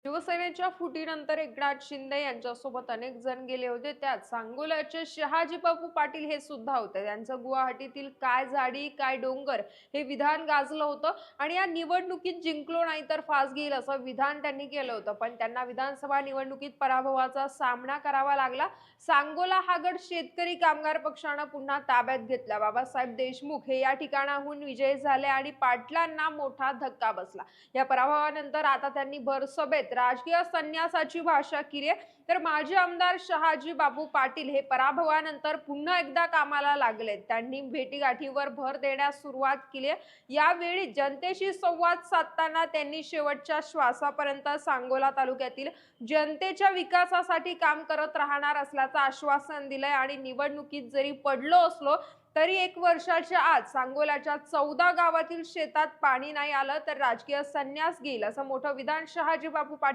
शिवसेनेच्या फुटीनंतर एकनाथ शिंदे यांच्यासोबत अनेक जण गेले होते. त्यात सांगोल्याचे शहाजीबापू पाटील हे सुद्धा होते. त्यांचं गुवाहाटीतील काय झाडी काय डोंगर हे विधान गाजलं होतं आणि या निवडणुकीत जिंकलो नाही तर फास घेईल असं विधान त्यांनी केलं होतं. पण त्यांना विधानसभा निवडणुकीत पराभवाचा सामना करावा लागला. सांगोला हा गड शेतकरी कामगार पक्षानं पुन्हा ताब्यात घेतला. बाबासाहेब देशमुख हे या ठिकाणाहून विजयी झाले आणि पाटलांना मोठा धक्का बसला. या पराभवानंतर आता त्यांनी भरसभेत राजकीय संन्यासाची भाषा केली आहे. तर माजी आमदार शहाजी बापू पाटील हे पराभवानंतर पुन्हा एकदा कामाला लागले. त्यांनी भेटीगाठीवर भर देण्यास सुरुवात केली आहे. यावेळी जनतेशी संवाद साधताना त्यांनी शेवटच्या श्वासापर्यंत सांगोला तालुक्यातील जनतेच्या विकासासाठी काम करत राहणार असल्याचं आश्वासन दिलंय आणि निवडणुकीत जरी पडलो असलो तरी 1 वर्षाच्या आत सांगोल्याच्या 14 गावातील शेतात पाणी नाही आलं तर राजकीय संन्यास घेईल असं मोठं विधान शहाजी बापू पाटील